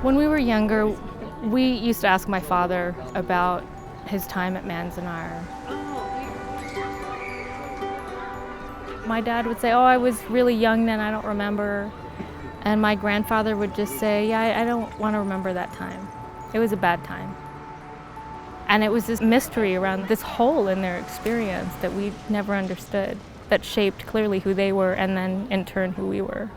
When we were younger, we used to ask my father about his time at Manzanar. My dad would say, "Oh, I was really young then, I don't remember." And my grandfather would just say, "Yeah, I don't want to remember that time. It was a bad time." And it was this mystery around this hole in their experience that we never understood, that shaped clearly who they were and then in turn who we were.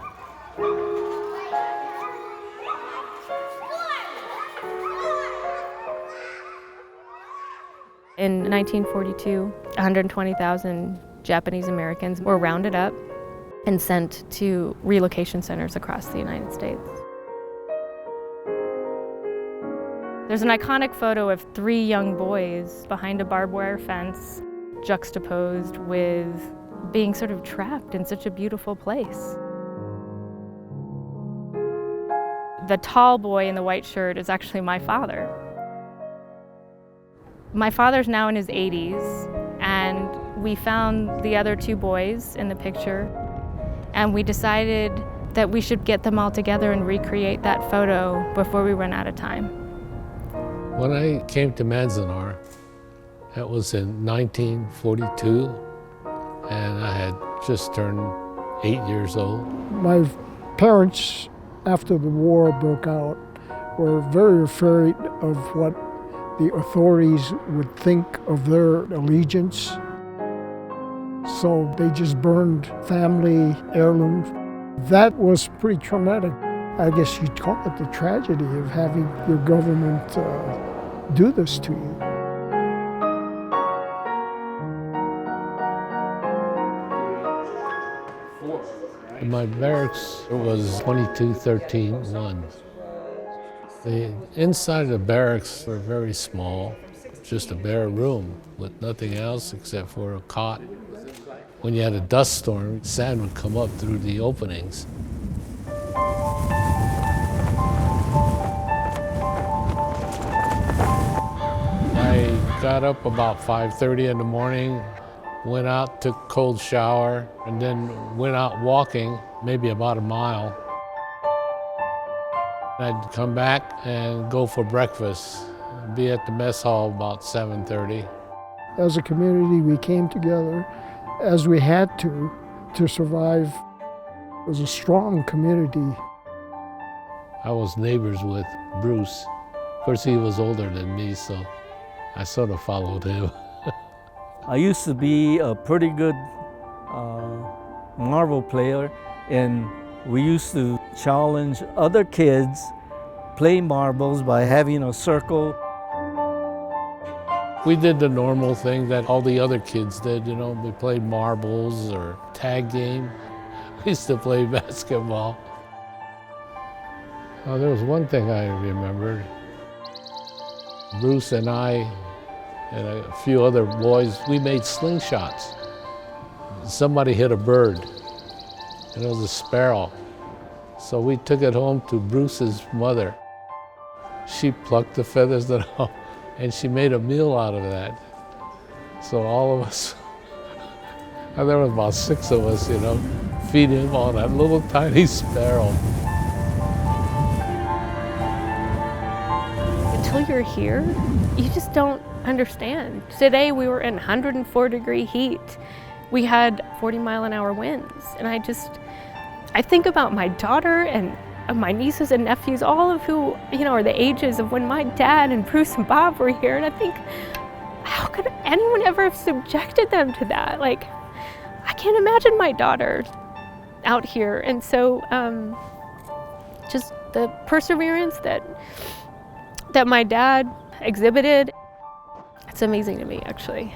In 1942, 120,000 Japanese Americans were rounded up and sent to relocation centers across the United States. There's an iconic photo of 3 young boys behind a barbed wire fence, juxtaposed with being sort of trapped in such a beautiful place. The tall boy in the white shirt is actually my father. My father's now in his 80s, and we found the other 2 boys in the picture, and we decided that we should get them all together and recreate that photo before we run out of time. When I came to Manzanar, that was in 1942, and I had just turned 8 years old. My parents, after the war broke out, were very afraid of what the authorities would think of their allegiance. So they just burned family heirlooms. That was pretty traumatic. I guess you'd call it the tragedy of having your government do this to you. My barracks was 2213-1. The inside of the barracks were very small, just a bare room with nothing else except for a cot. When you had a dust storm, sand would come up through the openings. I got up about 5:30 in the morning, went out, took a cold shower, and then went out walking, maybe about a mile. I'd come back and go for breakfast, be at the mess hall about 7:30. As a community, we came together as we had to survive. It was a strong community. I was neighbors with Bruce. Of course, he was older than me, so I sort of followed him. I used to be a pretty good marble player, and we used to challenge other kids play marbles by having a circle. We did the normal thing that all the other kids did, you know, we played marbles or tag game. We used to play basketball. Oh, there was one thing I remembered. Bruce and I and a few other boys, we made slingshots. Somebody hit a bird, and it was a sparrow. So we took it home to Bruce's mother. She plucked the feathers off, and she made a meal out of that. So all of us, and there was about 6 of us, you know, feeding him on that little tiny sparrow. Until you're here, you just don't understand. Today we were in 104-degree heat. We had 40-mile-an-hour winds, and I think about my daughter and my nieces and nephews, all of who, you know, are the ages of when my dad and Bruce and Bob were here, and I think, how could anyone ever have subjected them to that? Like, I can't imagine my daughter out here. And so just the perseverance that my dad exhibited, it's amazing to me, actually.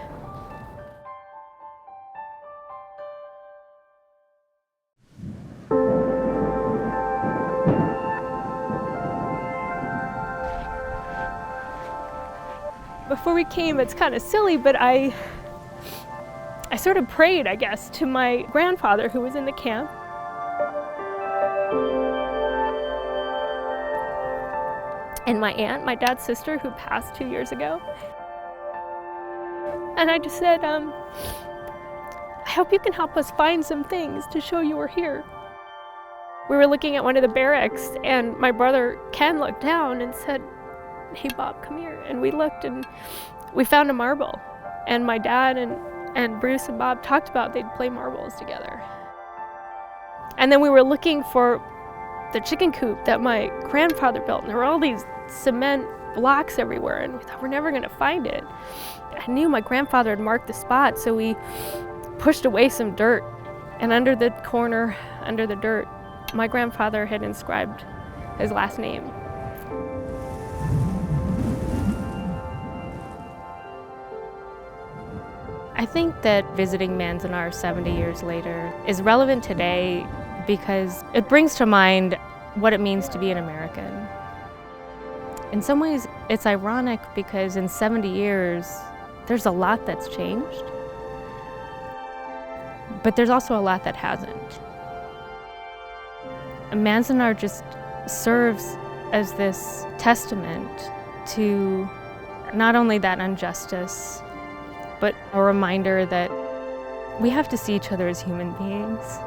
Before we came, it's kind of silly, but I sort of prayed, I guess, to my grandfather who was in the camp. And my aunt, my dad's sister, who passed 2 years ago. And I just said, I hope you can help us find some things to show you we're here. we were looking at one of the barracks, and my brother Ken looked down and said, "Hey Bob, come here." And we looked and we found a marble. And my dad and Bruce and Bob talked about they'd play marbles together. And then we were looking for the chicken coop that my grandfather built, and there were all these cement blocks everywhere, and we thought we're never gonna find it. I knew my grandfather had marked the spot, so we pushed away some dirt, and under the corner, under the dirt, my grandfather had inscribed his last name. I think that visiting Manzanar 70 years later is relevant today because it brings to mind what it means to be an American. In some ways, it's ironic because in 70 years, there's a lot that's changed, but there's also a lot that hasn't. Manzanar just serves as this testament to not only that injustice, but a reminder that we have to see each other as human beings.